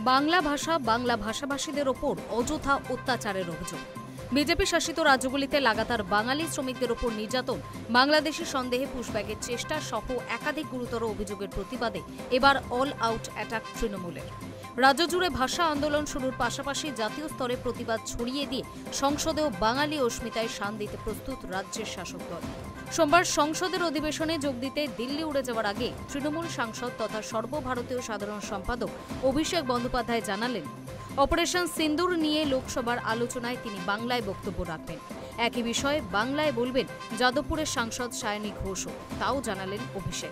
বাংলা ভাষা বাংলা ভাষাভাষীদের ওপর অযথা অত্যাচারের অভিযোগ। বিজেপি শাসিত রাজ্যগুলিতে লাগাতার বাঙালি শ্রমিকদের ওপর নির্যাতন, বাংলাদেশি সন্দেহে পুশব্যাগের চেষ্টা সহ একাধিক গুরুতর অভিযোগের প্রতিবাদে এবার অল আউট অ্যাটাক তৃণমূলের। রাজ্য জুড়ে ভাষা আন্দোলন শুরুর পাশাপাশি জাতীয় স্তরে প্রতিবাদ ছড়িয়ে দিয়ে সংসদেও বাঙালি অস্মিতায় শান দিতে প্রস্তুত রাজ্যের শাসক দল। সোমবার সংসদের অধিবেশনে যোগ দিতে দিল্লি উড়ে যাওয়ার আগে তৃণমূল সাংসদ তথা সর্বভারতীয় সাধারণ সম্পাদক অভিষেক বন্দ্যোপাধ্যায় জানালেন, অপারেশন সিন্দুর নিয়ে লোকসভার আলোচনায় তিনি বাংলায় বক্তব্য রাখবেন। একই বিষয়ে বাংলায় বলবেন যাদবপুরের সাংসদ সায়নী ঘোষও, তাও জানালেন অভিষেক।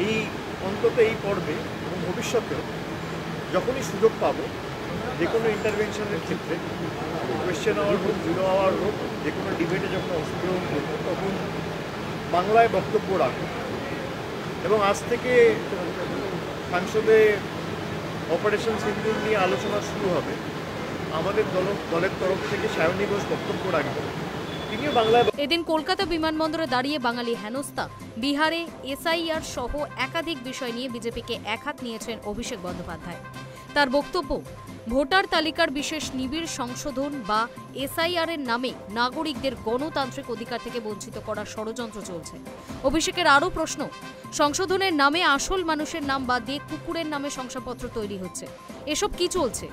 এই পর্বে এবং ভবিষ্যতেও যখনই সুযোগ পাবো, যে কোনো ইন্টারভেনশনের ক্ষেত্রে, কোয়েশ্চেন আওয়ার হোক, জিরো আওয়ার হোক, যে কোনো ডিবেটে যখন অংশগ্রহণ করবো তখন বাংলায় বক্তব্য রাখবো। এবং আজ থেকে সংসদে অপারেশন সিন্দুর নিয়ে আলোচনা শুরু হবে। আমাদের দলের তরফ থেকে সায়নী ঘোষ বক্তব্য রাখবেন। এদিন কলকাতা বিমানবন্দরে দাঁড়িয়ে বাঙালি হেনস্থা, বিহারে এসআইআর সহ একাধিক বিষয় নিয়ে বিজেপিকে একহাত নিয়েছেন অভিষেক বন্দ্যোপাধ্যায়। তার বক্তব্য, ভোটার তালিকার বিশেষ নিবিড় সংশোধন বা এসআইআর এর নামে নাগরিকদের গণতান্ত্রিক অধিকার থেকে বঞ্চিত করার ষড়যন্ত্র চলছে। অভিষেকের আরও প্রশ্ন, সংশোধনের নামে আসল মানুষের নাম বাদ দিয়ে কুকুরের নামে শংসাপত্র তৈরি হচ্ছে, এসব কি চলছে?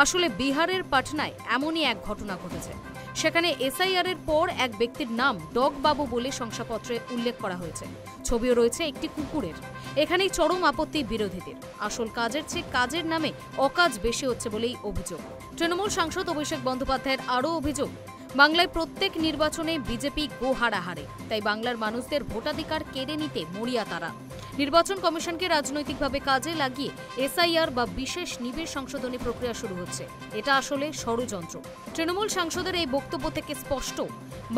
আসলে বিহারের পাটনায় এমনই এক ঘটনা ঘটেছে। সেখানে এসআইআর এর পর এক ব্যক্তির নাম ডগ বাবু বলে শংসাপত্রে উল্লেখ করা হয়েছে, ছবিও রয়েছে একটি কুকুরের। এখানেই চরম আপত্তি বিরোধীদের। আসল কাজের চেয়ে কাজের নামে অকাজ বেশি হচ্ছে বলেই অভিযোগ। তৃণমূল সাংসদ অভিষেক বন্দ্যোপাধ্যায়ের আরও অভিযোগ, বাংলায় প্রত্যেক নির্বাচনে বিজেপি গোহারা হারে, তাই বাংলার মানুষদের ভোটাধিকার কেড়ে নিতে মরিয়া তারা। নির্বাচন কমিশনকে রাজনৈতিকভাবে কাজে লাগিয়ে এসআইআর বা বিশেষ নিবিড় সংশোধনী প্রক্রিয়া শুরু হচ্ছে। এটা আসলে ষড়যন্ত্র। তৃণমূল সাংসদের এই বক্তব্য থেকে স্পষ্ট,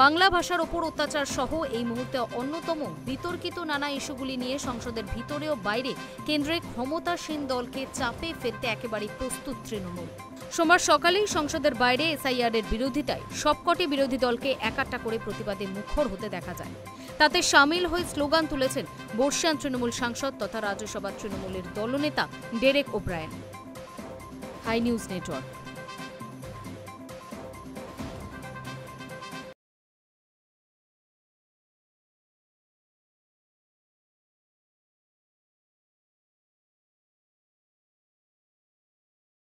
বাংলা ভাষার ওপর অত্যাচার সহ এই মুহূর্তে অন্যতম বিতর্কিত নানা ইস্যুগুলি নিয়ে সংসদের ভিতরে ও বাইরে কেন্দ্রে ক্ষমতাসীন দলকে চাপে ফেলতে একেবারেই প্রস্তুত তৃণমূল। সোমবার সকালেই সংসদের বাইরে এসআইআর এর বিরোধিতায় সবকটি বিরোধী দলকে একাট্টা করে প্রতিবাদে মুখর হতে দেখা যায়। তাতে সামিল হয়ে স্লোগান তুলেছেন বর্ষিয়ান তৃণমূল সাংসদ তথা রাজ্যসভা তৃণমূলের দলনেতা Derek O'Brien. Hi news network.